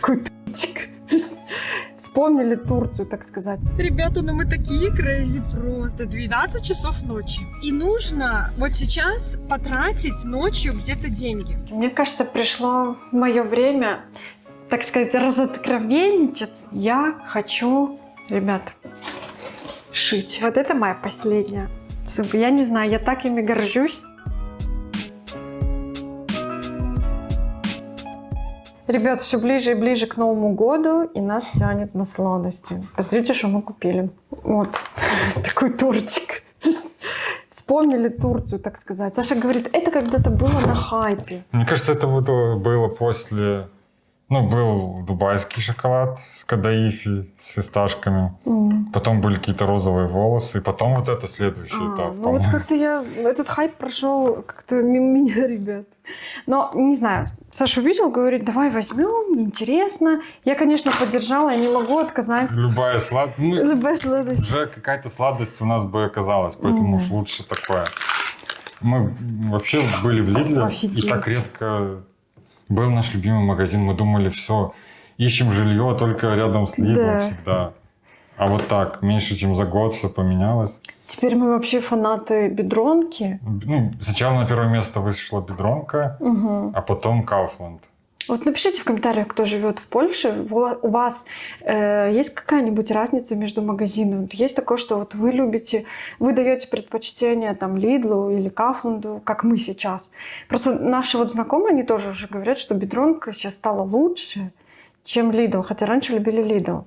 Такой тортик. Вспомнили Турцию, так сказать. Ребята, ну мы такие crazy просто. 12 часов ночи. И нужно вот сейчас потратить ночью где-то деньги. Мне кажется, пришло мое время, так сказать, разоткровенничаться. Я хочу, ребят, шить. Вот это моя последняя. Я не знаю, я так ими горжусь. Ребят, все ближе и ближе к Новому году, и нас тянет на сладости. Посмотрите, что мы купили. Вот такой тортик. Вспомнили Турцию, так сказать. Саша говорит, это когда-то было на хайпе. Мне кажется, это было после... Ну, был дубайский шоколад с кадаифи, с фисташками. Потом были какие-то розовые волосы. И потом вот это следующий этап. Ну вот как-то этот хайп прошел как-то мимо меня, ребят. Но, не знаю, Саша увидел, говорит, давай возьмем, мне интересно. Я, конечно, поддержала, я не могу отказать. Любая сладость. Любая сладость. Уже какая-то сладость у нас бы оказалась, поэтому уж лучше такое. Мы вообще были в Лидле, Офигеть. и так редко... Был наш любимый магазин, мы думали, все, ищем жилье только рядом с Лидлом всегда. А вот так, меньше чем за год все поменялось. Теперь мы вообще фанаты бедронки. Ну, сначала на первое место вышла бедронка, а потом Kaufland. Вот напишите в комментариях, кто живет в Польше, у вас есть какая-нибудь разница между магазинами? Есть такое, что вот вы любите, вы даете предпочтение там Лидлу или Кафланду, как мы сейчас. Просто наши вот знакомые, они тоже уже говорят, что бедронка сейчас стала лучше, чем Лидл, хотя раньше любили Лидл.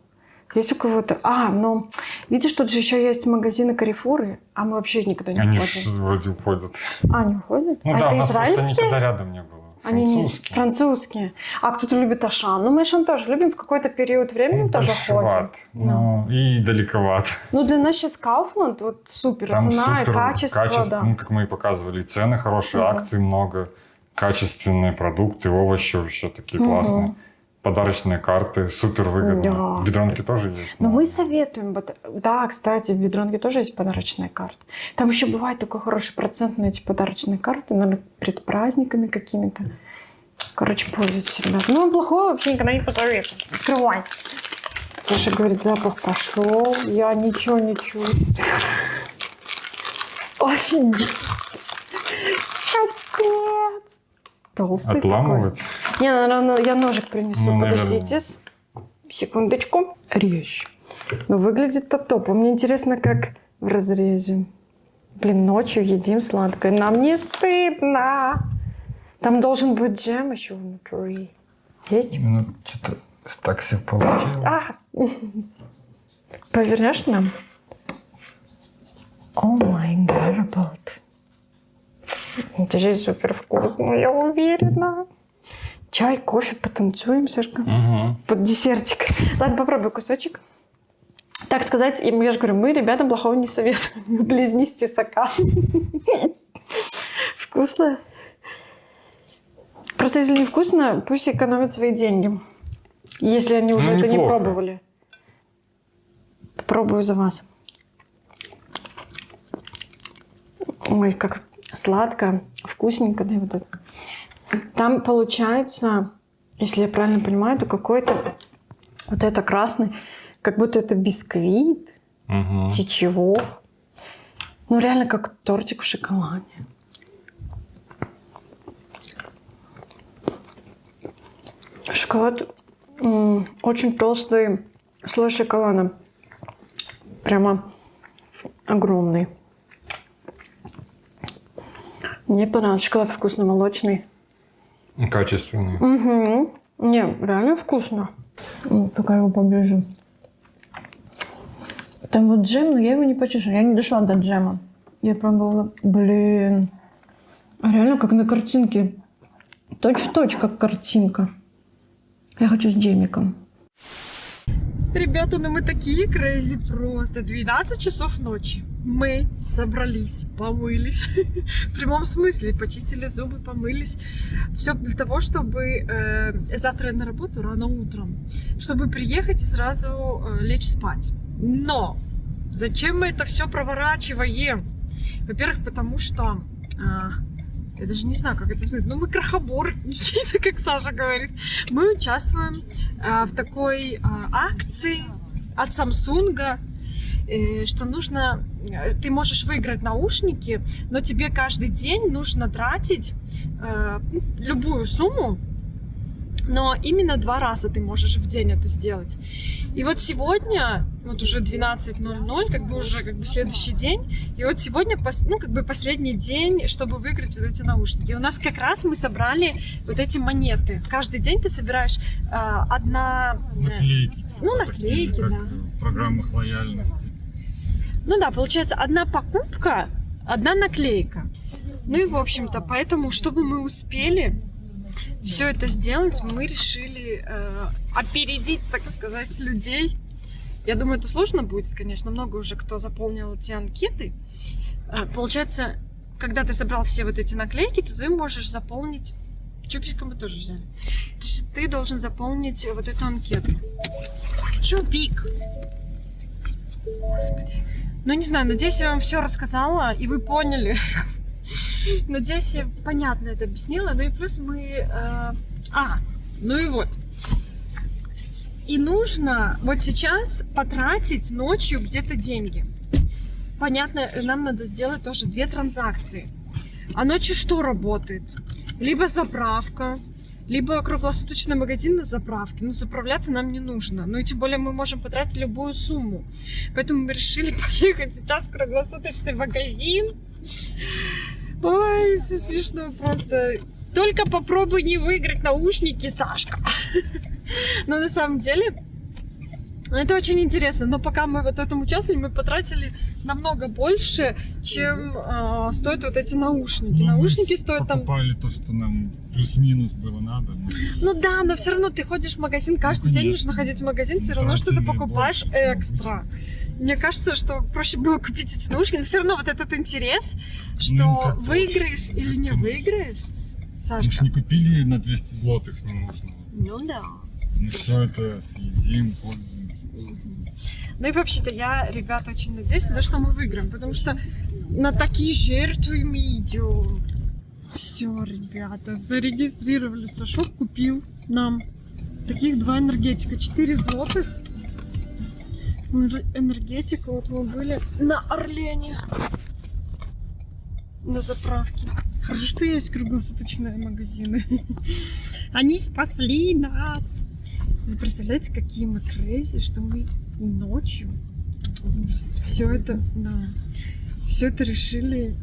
Есть у кого-то... но видишь, тут же еще есть магазины Карифуры, а мы вообще никогда не Они ходим. вроде уходят. Не уходят? Ну а да, это у нас просто израильские? никогда рядом не было. Они не французские. А кто-то любит Ашан. Ну, мы Ашан тоже любим. В какой-то период времени тоже ходим. Ну, и далековато. Ну, для нас сейчас Kaufland вот супер. Там цена и супер качество. Да. Ну, как мы и показывали. Цены хорошие, акций много. Качественные продукты, овощи вообще такие классные. Подарочные карты, супер выгодно. В бедронке тоже есть. Но мы советуем. Да, кстати, в бедронке тоже есть подарочные карты. Там еще бывает такой хороший процент на эти подарочные карты, наверное, перед праздниками какими-то. Короче, пользуйтесь, ребят. Ну, плохого вообще никогда не посоветую. Открывай. Саша говорит, запах пошел. Я ничего не чувствую. Офигеть. Капец. Толстый отламывать? Такой. Не, наверное, я ножик принесу. Ну, подождите. Секундочку. Режь. Ну, выглядит-то топ. Мне интересно, как в разрезе. Блин, ночью едим сладкое. Нам не стыдно. Там должен быть джем еще внутри. Есть? Ну, что-то так все получилось. Повернешь нам? О май гад. Это же супер вкусно, я уверена. Чай, кофе, потанцуем, Сашка. Под десертик. Ладно, попробуй кусочек. Так сказать, я же говорю, мы ребятам плохого не советуем. Близнись тесака. Вкусно. Просто если не вкусно, пусть экономят свои деньги. Если они уже это не пробовали. Попробую за вас. Ой, как сладко, вкусненько, да, вот это. Там получается, если я правильно понимаю, то какой-то вот это красный, как будто это бисквит, течево. Ну, реально как тортик в шоколаде. Шоколад, очень толстый слой шоколада. Прямо огромный. Мне понравился. Шоколад вкусный, молочный. Качественный. Не, реально вкусно. Пока его побежу. Там вот джем, но я его не почувствовала. Я не дошла до джема. Я пробовала. Блин. Реально как на картинке. Точь-в-точь, как картинка. Я хочу с джемиком. Ребята, ну мы такие crazy просто. 12 часов ночи. Мы собрались, помылись. В прямом смысле. Почистили зубы, помылись. Все для того, чтобы завтра на работу рано утром. Чтобы приехать и сразу лечь спать. Но зачем мы это все проворачиваем? Во-первых, потому что я даже не знаю, как это называется, ну мы крохоборы, как Саша говорит. Мы участвуем в такой акции от Samsung, что нужно, ты можешь выиграть наушники, но тебе каждый день нужно тратить любую сумму, но именно 2 раза ты можешь в день это сделать. И вот сегодня, вот уже 12:00, как бы следующий день, и вот сегодня, ну, как бы последний день, чтобы выиграть вот эти наушники. И у нас как раз мы собрали вот эти монеты. Каждый день ты собираешь одна... Наклейки. Ну, наклейки, как да. в программах лояльности. Ну да, получается, одна покупка, одна наклейка. Ну и, в общем-то, поэтому, чтобы мы успели все это сделать, мы решили опередить, так сказать, людей. Я думаю, это сложно будет, конечно. Много уже кто заполнил эти анкеты. Получается, когда ты собрал все вот эти наклейки, то ты можешь заполнить... Чупика мы тоже взяли. То есть ты должен заполнить вот эту анкету. Чупик! Господи. Ну, не знаю, надеюсь, я вам все рассказала, и вы поняли. Надеюсь, я понятно это объяснила. Ну и плюс мы... ну и вот. И нужно вот сейчас потратить ночью где-то деньги. Понятно, нам надо сделать тоже 2 транзакции. А ночью что работает? Либо заправка, либо круглосуточный магазин на заправке. Но заправляться нам не нужно. Ну и тем более мы можем потратить любую сумму. Поэтому мы решили поехать сейчас в круглосуточный магазин. Ой, все смешно просто. Только попробуй не выиграть наушники, Сашка. Но на самом деле это очень интересно. Но пока мы вот в этом участвовали, мы потратили намного больше, чем стоят вот эти наушники. Ну, наушники стоят там... покупали то, что нам плюс-минус было надо. Ну да, но все равно ты ходишь в магазин, каждый день нужно ходить в магазин, все равно что-то покупаешь экстра. Мне кажется, что проще было купить эти наушники, но все равно вот этот интерес, что выиграешь или не выиграешь, Сашка. Мы же не купили на 200 злотых не нужно. Ну да. Мы все это съедим, пользуемся. Ну и вообще-то я, ребята, очень надеюсь, на то, что мы выиграем, потому что на такие жертвы мы идем. Все, ребята, зарегистрировали. Сашок купил нам таких 2 энергетика, 4 злотых. Энергетика, вот мы были на Орлене, на заправке. Хорошо, что есть круглосуточные магазины. Они спасли нас. Вы представляете, какие мы крейзи, что мы ночью все это, да, все это решили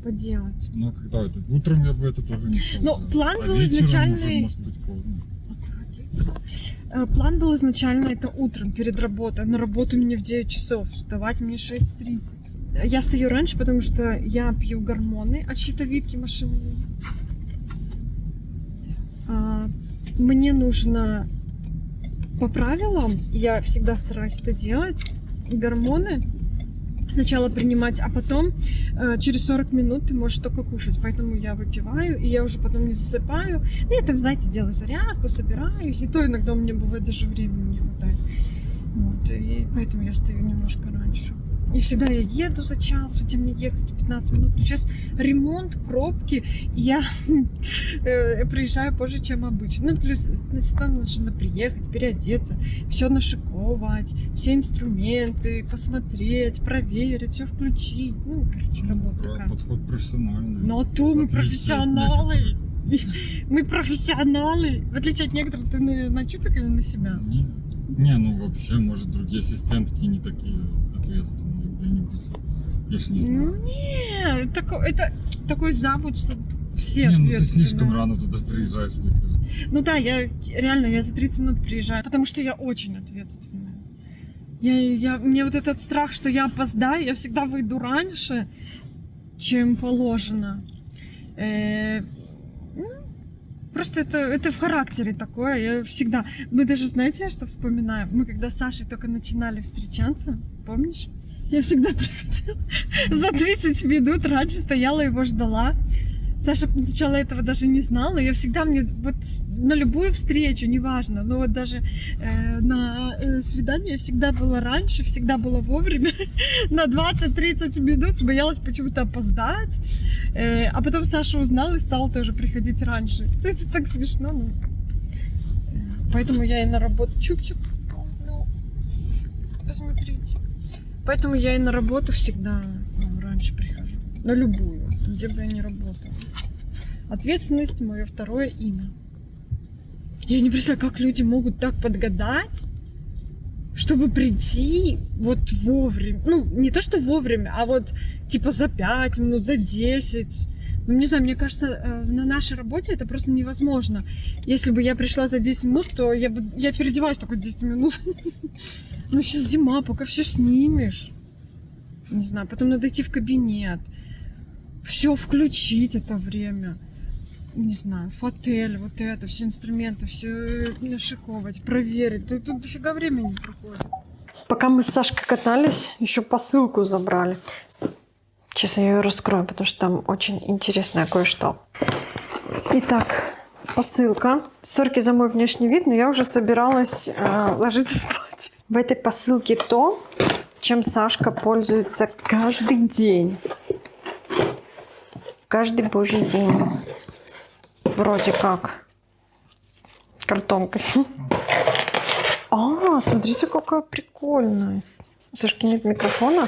поделать. Ну, когда это? Утром я бы это тоже не стал. Но план был вечером изначальный... уже, может быть, поздно. План был изначально это утром перед работой. На работу мне в 9 часов, вставать мне 6:30. Я встаю раньше, потому что я пью гормоны от щитовидки машинной. Мне нужно по правилам, я всегда стараюсь это делать, гормоны сначала принимать, а потом через 40 минут ты можешь только кушать. Поэтому я выпиваю, и я уже потом не засыпаю. Ну, я там, знаете, делаю зарядку, собираюсь. И то иногда у меня бывает даже времени не хватает. Вот, и поэтому я встаю немножко раньше. И всегда я еду за час, хотя мне ехать 15 минут. Но сейчас ремонт, пробки, и я приезжаю позже, чем обычно. Ну, плюс нам нужно приехать, переодеться, все нашиковать, все инструменты, посмотреть, проверить, все включить. Ну, короче, работа такая. Подход профессиональный. Ну, а то мы профессионалы. Мы профессионалы. В отличие от некоторых, ты на чупик или на себя? Не, ну вообще, может, другие ассистентки не такие ответственные где-нибудь. Я ж не знаю. Не, это такой завод, что все не, ответственные. Ну ты слишком рано туда приезжаешь, мне кажется. Ну да, я за 30 минут приезжаю, потому что я очень ответственная. Мне вот этот страх, что я опоздаю, я всегда выйду раньше, чем положено. Просто это в характере такое, я всегда... Мы даже, знаете, что вспоминаем? Мы когда с Сашей только начинали встречаться, помнишь? Я всегда приходила за 30 минут раньше, стояла его ждала. Саша сначала этого даже не знала. Я всегда мне вот на любую встречу, неважно, но вот даже на свидание я всегда была раньше, всегда была вовремя. На 20-30 минут боялась почему-то опоздать. А потом Саша узнал и стал тоже приходить раньше. То есть это так смешно. Ну. Поэтому я и на работу... Чуп-чуп. Ну, посмотрите. Поэтому я и на работу всегда раньше прихожу. На любую, где бы я ни работала. Ответственность — мое второе имя. Я не представляю, как люди могут так подгадать, чтобы прийти вот вовремя. Ну, не то, что вовремя, а вот типа за 5 минут, за 10. Ну, не знаю, мне кажется, на нашей работе это просто невозможно. Если бы я пришла за 10 минут, то я переодеваюсь только 10 минут. Ну, сейчас зима, пока все снимешь. Не знаю, потом надо идти в кабинет. Все включить это время. Не знаю, фотель, вот это, все инструменты, все нашиковать, проверить. Тут дофига времени проходит. Пока мы с Сашкой катались, еще посылку забрали. Сейчас я ее раскрою, потому что там очень интересное кое-что. Итак, посылка. Сорки за мой внешний вид, но я уже собиралась ложиться спать. В этой посылке то, чем Сашка пользуется каждый день. Каждый божий день. Вроде как. Картонкой. А, смотрите, какая прикольная. У Сашки нет микрофона,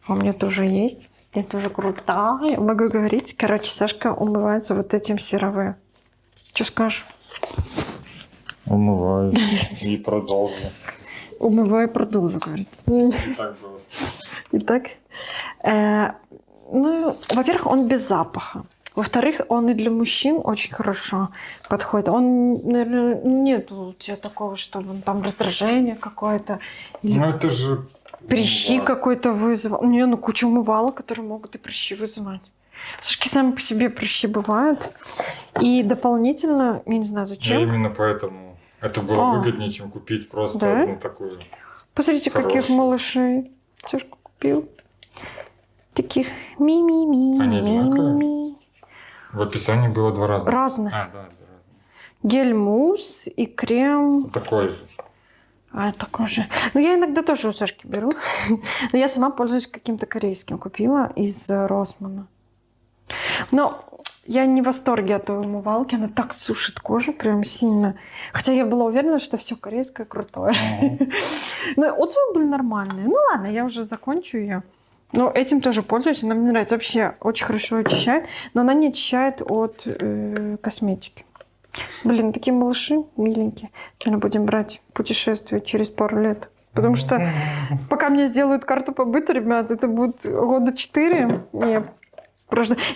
а у меня тоже есть. Я тоже крутая. Могу говорить. Короче, Сашка умывается вот этим CeraVe. Что скажешь? Умываю и продолжу. Умываю и продолжу, говорит. Так было. Итак, ну, во-первых, он без запаха. Во-вторых, он и для мужчин очень хорошо подходит. Он, наверное, нет у тебя такого, чтобы он там раздражение какое-то. Или Ну это же... прыщи какой-то вызвал. Не, ну куча умывалок, которые могут и прыщи вызывать. Сушки сами по себе прыщи бывают. И дополнительно, я не знаю Я зачем. именно поэтому это было выгоднее, чем купить просто Да? одну такую. Посмотрите, каких Хороший. малышей Сашка купил. Таких ми-ми-ми, Они одинаковые? ми-ми-ми. В описании было 2 раза. Разные. А, да, 2 раза. Гель-мусс и крем. Такой же. А, такой же. Ну, я иногда тоже у Сашки беру. Но я сама пользуюсь каким-то корейским. Купила из Росмана. Но я не в восторге от той умывалки. Она так сушит кожу прям сильно. Хотя я была уверена, что все корейское крутое. Но отзывы были нормальные. Ну, ладно, я уже закончу ее. Но этим тоже пользуюсь. Она мне нравится. Вообще очень хорошо очищает. Но она не очищает от косметики. Блин, такие малыши миленькие. Наверное, будем брать путешествие через пару лет. Потому что пока мне сделают карту побыта, ребят, это будет года 4.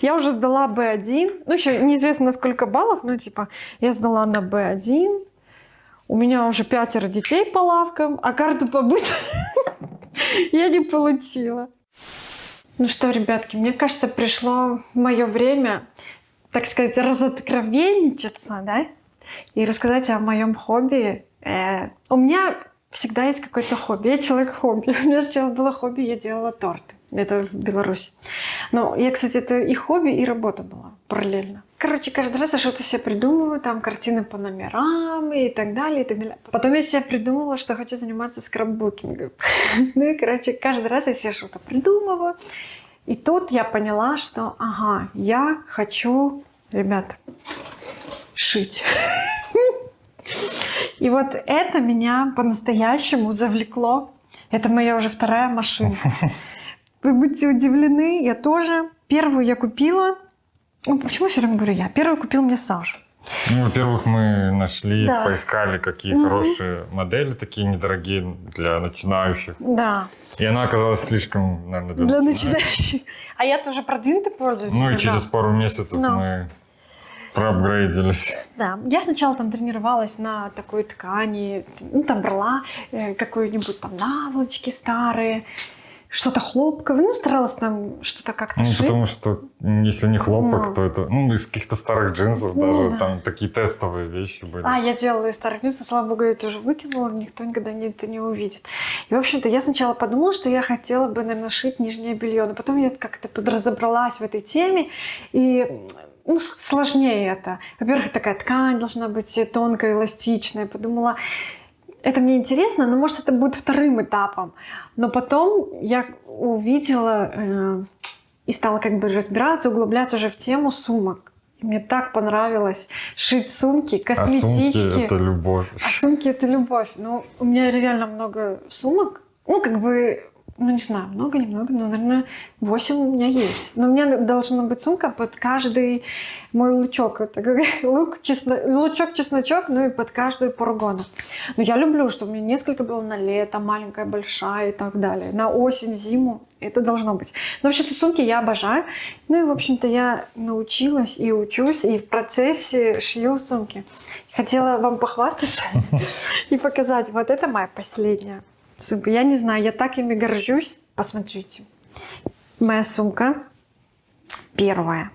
Я уже сдала B1. Ну, еще неизвестно, на сколько баллов. Ну, типа, я сдала на B1. У меня уже 5 детей по лавкам. А карту побыта я не получила. Ну что, ребятки, мне кажется, пришло мое время, так сказать, разоткровенничаться, да? И рассказать о моем хобби. У меня всегда есть какое-то хобби. Я человек хобби. У меня сначала было хобби, я делала торты. Это в Беларуси. Но я, кстати, это и хобби, и работа была параллельно. Короче, каждый раз я что-то себе придумываю, там картины по номерам и так далее, и так далее. Потом я себе придумала, что хочу заниматься скрапбукингом. Ну и, короче, каждый раз я себе что-то придумываю. И тут я поняла, что, ага, я хочу, ребят, шить. И вот это меня по-настоящему завлекло. Это моя уже 2-я машина. Вы будете удивлены, я тоже. Первую я купила. Ну, почему я все время говорю я? Первую купил мне Саша. Ну, во-первых, мы нашли, Да. поискали, какие хорошие модели, такие недорогие для начинающих. Да. И она оказалась слишком, наверное, Для начинающих. А я тоже продвинутый пользователь. Ну и да. через пару месяцев Ну. мы проапгрейдились. Да, я сначала там тренировалась на такой ткани, ну там брала какую-нибудь там наволочки старые, что-то хлопковое. Ну, старалась там что-то как-то Ну, шить. потому что если не хлопок, Ну. то это, ну, из каких-то старых джинсов Ну, даже, да. там такие тестовые вещи были. А, я делала из старых джинсов, слава богу, я тоже выкинула, никто никогда это не увидит. И, в общем-то, я сначала подумала, что я хотела бы, наверное, шить нижнее белье, но потом я как-то подразобралась в этой теме, и ну, сложнее это. Во-первых, такая ткань должна быть тонкая, эластичная. Подумала, это мне интересно, но может это будет вторым этапом. Но потом я увидела и стала как бы разбираться, углубляться уже в тему сумок. И мне так понравилось шить сумки, А косметички. сумки — это любовь. А сумки — это любовь. Ну, у меня реально много сумок. Ну, как бы, ну, не знаю, много-немного, но, наверное, 8 у меня есть. Но у меня должна быть сумка под каждый мой лучок. Это как лучок-чесночок, ну и под каждую пару года. Но я люблю, чтобы у меня несколько было на лето, маленькая, большая и так далее. На осень, зиму это должно быть. Но вообще-то сумки я обожаю. Ну и, в общем-то, я научилась и учусь, и в процессе шью сумки. Хотела вам похвастаться и показать. Вот это моя последняя сумка. Я не знаю, я так ими горжусь. Посмотрите. Моя сумка первая.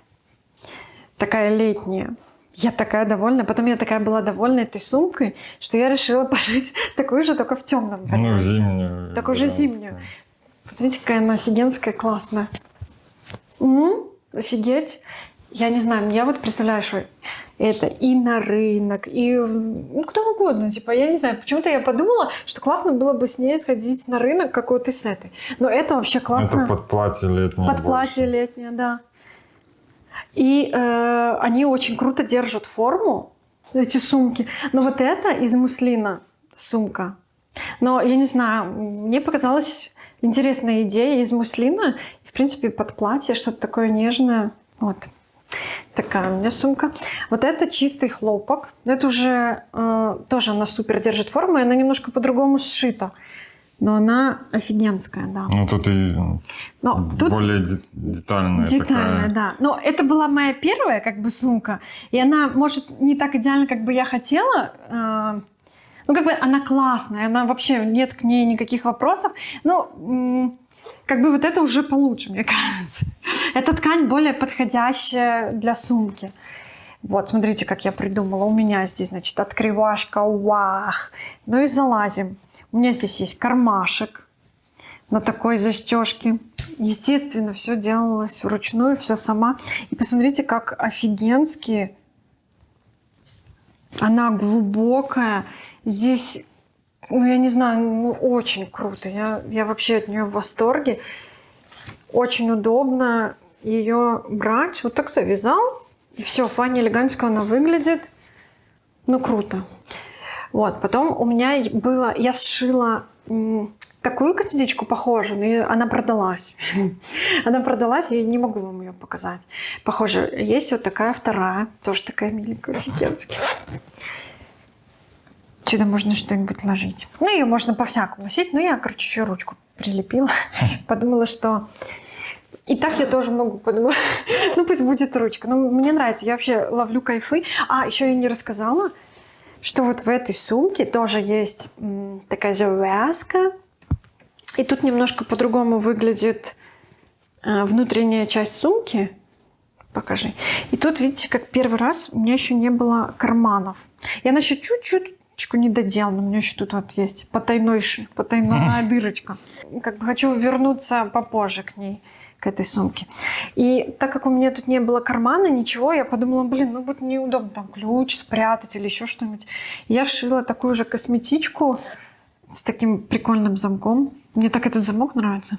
Такая летняя. Я такая довольна. Потом я такая была довольна этой сумкой, что я решила пошить такую же, только в темном Ну, варианте. зимнюю. Такую же да. зимнюю. Посмотрите, какая она офигенская, классная. Офигеть. Я не знаю, я вот представляю, что это и на рынок, и ну, куда угодно. Типа, я не знаю, почему-то я подумала, что классно было бы с ней сходить на рынок какой-то с этой. Но это вообще классно. Это под платье летнее. Под платье больше. летнее, да. И они очень круто держат форму, эти сумки. Но вот это из муслина сумка. Но я не знаю, мне показалась интересная идея из муслина. В принципе, под платье что-то такое нежное. Вот. Такая у меня сумка. Вот это чистый хлопок. Это уже тоже она супер держит форму. И она немножко по-другому сшита. Но она офигенская, да. Ну, тут и Но тут более детальная детальная, такая. да. Но это была моя первая как бы сумка. И она, может, не так идеально, как бы я хотела. Ну, как бы она классная. Она вообще, нет к ней никаких вопросов. Но как бы вот это уже получше, мне кажется. Эта ткань более подходящая для сумки. Вот, смотрите, как я придумала. У меня здесь, значит, открывашка, вах. Ну и залазим. У меня здесь есть кармашек на такой застежке. Естественно, все делалось вручную, все сама. И посмотрите, как офигенски она глубокая. Здесь, ну я не знаю, ну, очень круто. Я вообще от нее в восторге. Очень удобно ее брать. Вот так завязал. И все, файно, элегантно она выглядит. Ну, круто. Вот, потом у меня было, я сшила такую косметичку похожую, но она продалась. Она продалась, я не могу вам ее показать. Похоже, есть вот такая вторая, тоже такая миленькая, офигенская. Сюда можно что-нибудь ложить. Ну, ее можно по-всякому носить, но я, короче, еще ручку прилепила. Подумала, что и так я тоже могу, подумала, ну пусть будет ручка. Но мне нравится, я вообще ловлю кайфы. А, еще я не рассказала, что вот в этой сумке тоже есть такая завязка. И тут немножко по-другому выглядит внутренняя часть сумки. Покажи. И тут, видите, как первый раз у меня еще не было карманов. Я она еще чуть-чуть не доделана. У меня еще тут вот есть потайная дырочка. Как бы хочу вернуться попозже к ней, к этой сумке. И так как у меня тут не было кармана, ничего, я подумала, блин, ну будет неудобно там ключ спрятать или еще что-нибудь. Я шила такую же косметичку с таким прикольным замком. Мне так этот замок нравится.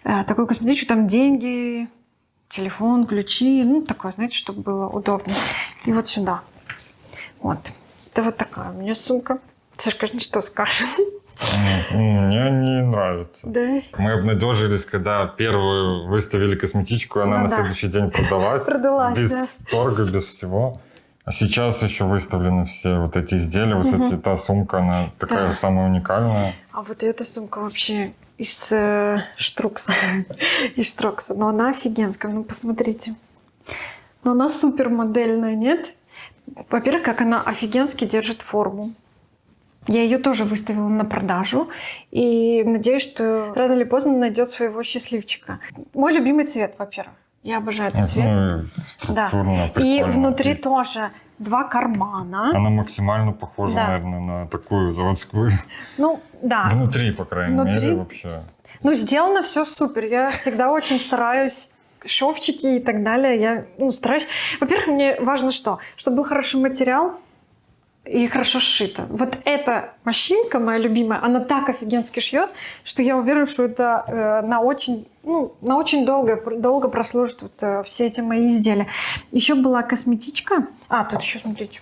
Такую косметичку, там деньги, телефон, ключи, ну такое, знаете, чтобы было удобно. И вот сюда. Вот. Это вот такая у меня сумка. Сашка, что скажешь? Мне не нравится. Да. Мы обнадежились, когда первую выставили косметичку, она Ну на да. следующий день продалась. Продалась, без торга, без всего. А сейчас еще выставлены все вот эти изделия. Вот та сумка, она такая Да. самая уникальная. А вот эта сумка вообще из Штрукса. Из Штрукса. Но она офигенская. Ну, посмотрите. Но она супер модельная, нет? Во-первых, как она офигенски держит форму. Я ее тоже выставила на продажу и надеюсь, что рано или поздно найдет своего счастливчика. Мой любимый цвет, во-первых. Я обожаю этот цвет. Ну, структурно, И прикольно. внутри тоже 2 кармана. Она максимально похожа, Да. наверное, на такую заводскую. Ну, да. Внутри, по крайней Внутри? мере, вообще. Ну, сделано все супер. Я всегда очень стараюсь. Шовчики и так далее. Я стараюсь. Во-первых, мне важно что? Чтобы был хороший материал и хорошо сшито. Вот эта машинка, моя любимая, она так офигенски шьет, что я уверена, что это на очень долго прослужит все эти мои изделия. Еще была косметичка. Тут еще, смотрите,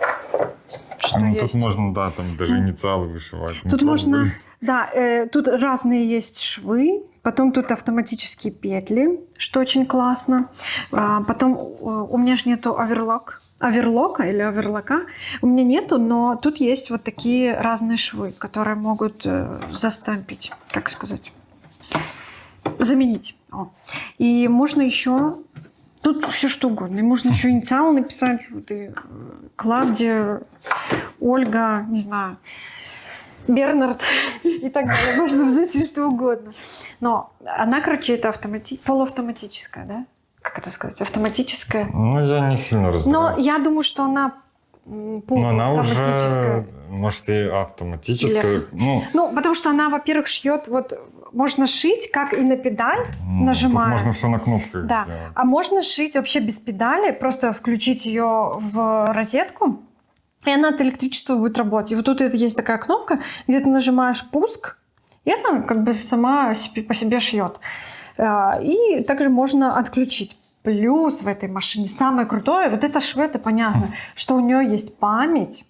что есть. Тут можно, да, там даже инициалы вышивать. Тут можно, тут разные есть швы, потом тут автоматические петли, что очень классно. Потом у меня же нету оверлока или оверлока. У меня нету, но тут есть вот такие разные швы, которые могут застампить, как сказать, заменить. И можно еще... Тут все что угодно. И можно еще инициалы написать. Вот и Клавдия, Ольга, не знаю, Бернард и так далее. Можно взять все что угодно. Но она, короче, это полуавтоматическая, да? Как это сказать? Автоматическая. Ну, я не сильно разбираюсь. Но я думаю, что она Но она полуавтоматическая. уже, может, и автоматическая. Ну, потому что она, во-первых, шьет, можно шить, как и на педаль, нажимая. Тут можно все на кнопках Да. сделать. А можно шить вообще без педали, просто включить ее в розетку, и она от электричества будет работать. И вот тут есть такая кнопка, где ты нажимаешь пуск, и она как бы сама по себе шьет. И также можно отключить. Плюс в этой машине самое крутое, вот это швы, это понятно, что у нее есть память,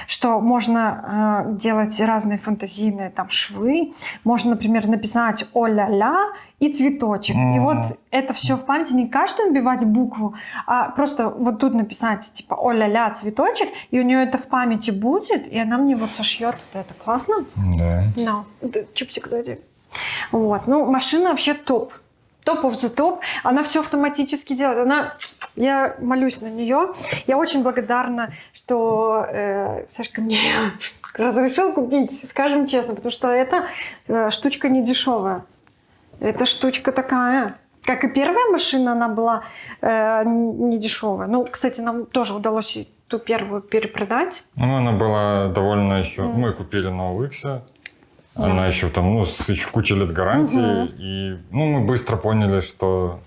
что можно делать разные фантазийные там швы. Можно, например, написать «о-ля-ля» и цветочек. И вот это все в памяти, не каждую набивать букву, а просто вот тут написать типа «о-ля-ля, цветочек», и у нее это в памяти будет, и она мне вот сошьет это. Классно? Да. Да. Это чупсик сзади. Вот. Ну, машина вообще топ. Топ of the топ. Она все автоматически делает. Я молюсь на нее. Я очень благодарна, что Сашка мне разрешил купить, скажем честно, потому что эта штучка не дешевая. Эта штучка такая. Как и первая машина, она была не дешевая. Ну, кстати, нам тоже удалось ту первую перепродать. Ну, она была довольно еще... Мы купили на OLX. Она еще там, еще куча лет гарантии. И, мы быстро поняли, что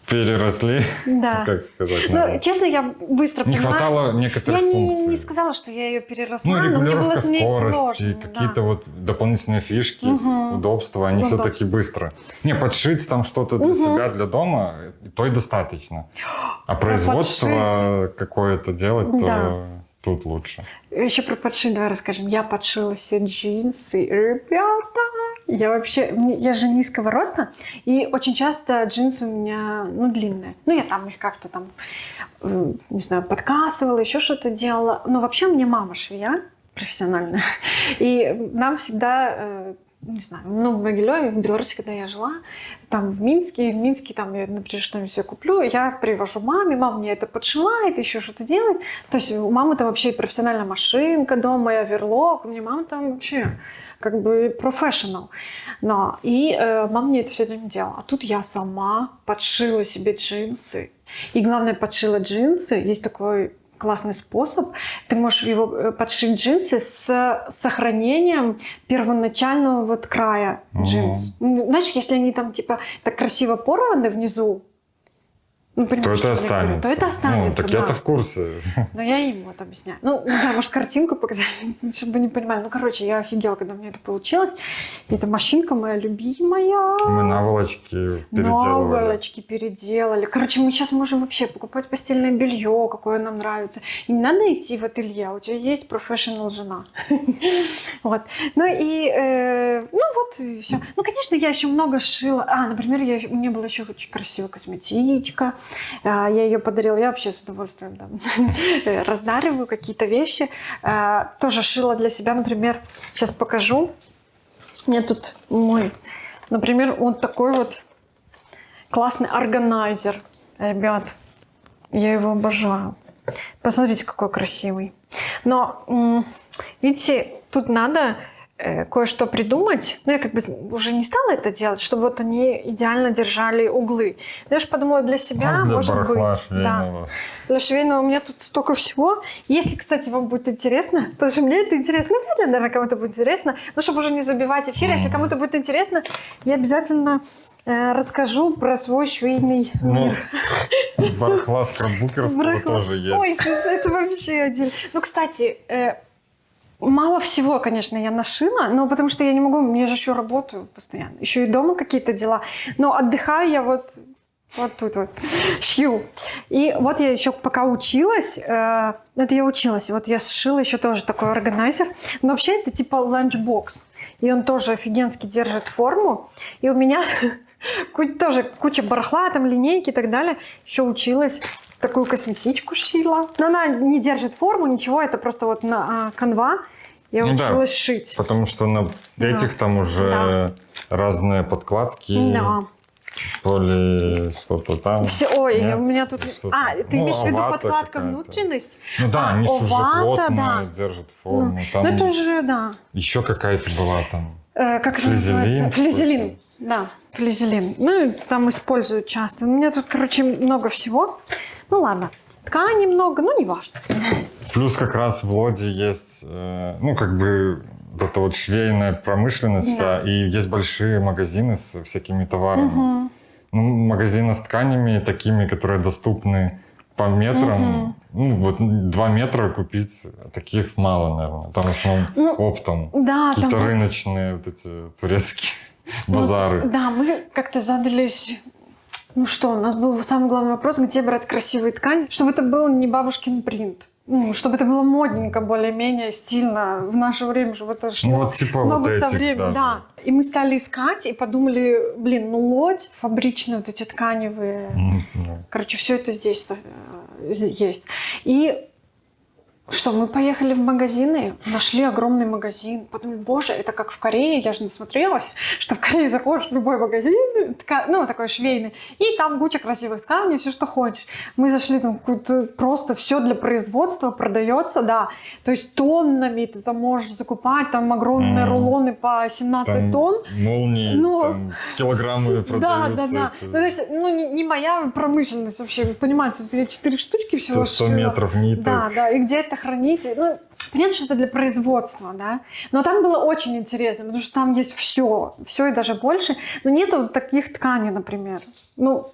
переросли, Да. как сказать. Ну, честно, я быстро не поняла. хватало некоторых Я функций. не сказала, что я ее переросла, но мне регулировка было с ней скорости, сложно. какие-то вот дополнительные фишки, удобства, они Удобства. все-таки быстро. Подшить там что-то для себя, для дома, то и достаточно. А производство какое-то делать, то тут лучше. Еще про подшить давай расскажем. Я подшила себе джинсы. Ребята, я же низкого роста, и очень часто джинсы у меня, длинные. Я там их как-то там, не знаю, подкасывала, еще что-то делала. Но вообще у меня мама швея профессиональная. И нам всегда... не знаю, в Могилеве, в Беларуси, когда я жила, там в Минске там я, например, что-нибудь себе куплю, я привожу маме, мама мне это подшивает, еще что-то делает. То есть у мамы там вообще и профессиональная машинка дома, и оверлок, у меня мама там вообще как бы профессионал. И мама мне это все время делала. А тут я сама подшила себе джинсы. И главное, подшила джинсы. Есть такой классный способ. Ты можешь его подшить джинсы с сохранением первоначального края джинс. Знаешь, если они там типа так красиво порваны внизу, то это останется. То это останется, так да. я-то в курсе. Но я им вот объясняю. Не знаю, может, картинку показать, чтобы не понимали. Я офигела, когда у меня это получилось. И эта машинка моя любимая. Мы наволочки переделывали. Наволочки переделали. Короче, мы сейчас можем вообще покупать постельное белье, какое нам нравится. И не надо идти в ателье, у тебя есть профессионал жена. Вот. И все. Конечно, я еще много шила. Например, у меня была еще очень красивая косметичка. Я ее подарила. Я вообще с удовольствием раздариваю какие-то вещи. Тоже шила для себя, например. Сейчас покажу. У меня тут например, вот такой вот классный органайзер. Ребят, я его обожаю. Посмотрите, какой красивый. Но Видите, тут надо кое-что придумать. Ну, я как бы уже не стала это делать, чтобы вот они идеально держали углы. Я же подумала, для себя, Ну, для может барахла быть. швейного. Для швейного у меня тут столько всего. Если, кстати, вам будет интересно, потому что мне это интересно, вряд ли, наверное, кому-то будет интересно, но чтобы уже не забивать эфир, если кому-то будет интересно, я обязательно расскажу про свой швейный Ну, мир. барахла скраббукерского Барахла. тоже есть. Ой, это вообще один. Ну, кстати, мало всего, конечно, я нашила, но потому что я не могу, мне же еще работаю постоянно, еще и дома какие-то дела. Но отдыхаю я вот тут вот шью. И вот я еще пока училась, это я училась, вот я сшила еще тоже такой органайзер. Но вообще это типа ланчбокс. И он тоже офигенски держит форму. И у меня тоже куча барахла, там линейки и так далее. Еще училась, такую косметичку шила. Но она не держит форму, ничего, это просто вот на канва. Я Ну да, училась шить. Потому что на этих там уже разные подкладки. Да. То ли что-то там. Ой, Нет? у меня тут... Что-то. ты Ну, имеешь в виду вата подкладка какая-то. внутренность? Ну да, они же уже вата, плотные, да. держат форму. Там Ну это уже, да. еще какая-то была там. Как это Флизелин называется? Флизелин. какой-то. Да, флизелин. Ну, и там используют часто. У меня тут, короче, много всего. Ну, ладно. Ткани много, ну, не важно. Плюс как раз в Лоде есть, ну, как бы, вот эта вот швейная промышленность вся, и есть большие магазины с всякими товарами. Мгм. Ну, магазины с тканями такими, которые доступны по метрам. Ну, вот 2 метра купить, таких мало, наверное. Там в основном Ну, оптом. Да, Какие-то там... рыночные вот эти турецкие вот, базары. да, мы как-то задались... Ну что, у нас был самый главный вопрос, где брать красивые ткани, чтобы это был не бабушкин принт. Ну, чтобы это было модненько, более-менее стильно. В наше время же это шло Ну, вот типа много вот со этих временем. даже. Да. И мы стали искать и подумали, блин, ну Лодь, фабричные вот эти тканевые. Да. Короче, все это здесь есть. И что, мы поехали в магазины, нашли огромный магазин. Подумали, боже, это как в Корее, я же насмотрелась, что в Корее заходишь в любой магазин, ну, такой швейный, и там куча красивых тканей, все, что хочешь. Мы зашли, там какое-то просто все для производства продается, да. То есть тоннами ты там можешь закупать, там огромные рулоны по 17 Там тонн. молнии, Ну, там килограммы Да, продаются. да. эти. Ну, то есть, ну, не моя промышленность вообще. Вы понимаете, вот я 4 штучки всего 100 сшила. метров ниток. Да, да. И где это хранить? Ну, понятно, что это для производства, да. Но там было очень интересно, потому что там есть все и даже больше. Но нету таких тканей, например. Ну,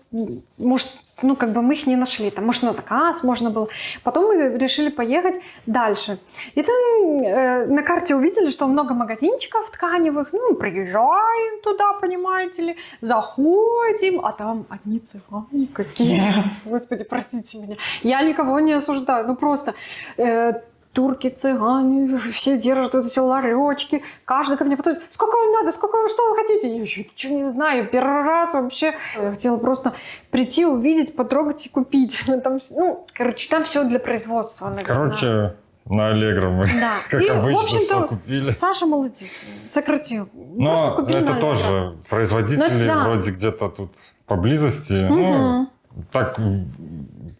может, ну, как бы мы их не нашли. Там, может, на заказ можно было. Потом мы решили поехать дальше. И там на карте увидели, что много магазинчиков тканевых. Ну, приезжаем туда, понимаете ли, заходим, а там одни цыгане какие. Господи, простите меня. Я никого не осуждаю. Ну, просто... турки, цыгане, все держат вот эти ларечки. Каждый ко мне подходит: сколько вам надо, что вы хотите? Я еще ничего не знаю, первый раз вообще. Я хотела просто прийти, увидеть, потрогать и купить. Там, ну, короче, там все для производства, наверное. Короче, на Allegro мы, Да. как И, обычно, в общем-то, все купили. Саша молодец, сократил. Просто Но купили это на тоже Allegro. производители да. вроде где-то тут поблизости. Ну, так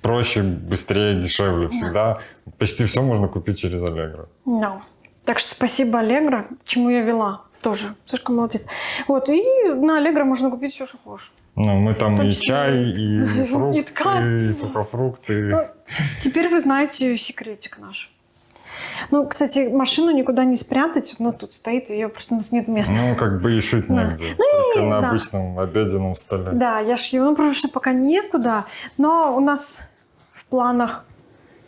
проще, быстрее, дешевле всегда. Почти все можно купить через Allegro. Да. Так что спасибо Allegro, чему я вела. Тоже. Сашка молодец. Вот, и на Allegro можно купить все, что хочешь. Ну, мы там Точно. и чай, и И фрукты, ткань. и сухофрукты. Ну, теперь вы знаете секретик наш. Ну, кстати, машину никуда не спрятать, но тут стоит, ее просто у нас нет места. Ну, как бы и шить Да. негде. Только на да. обычном обеденном столе. Да, я шью, ну, потому что пока некуда, но у нас в планах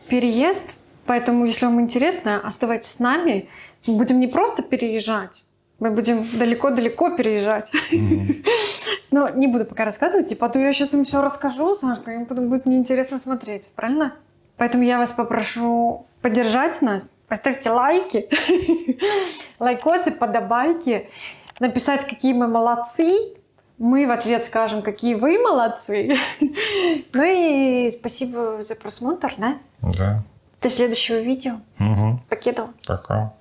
переезд, поэтому, если вам интересно, оставайтесь с нами. Мы будем не просто переезжать, мы будем далеко-далеко переезжать. Но не буду пока рассказывать, типа, а то я сейчас им все расскажу, Сашка, им потом будет неинтересно смотреть, правильно? Поэтому я вас попрошу поддержать нас, поставьте лайки, лайкосы, подобайки, написать, какие мы молодцы. Мы в ответ скажем, какие вы молодцы. Ну и спасибо за просмотр, да? Да. До следующего видео. Угу. Покедова. Пока.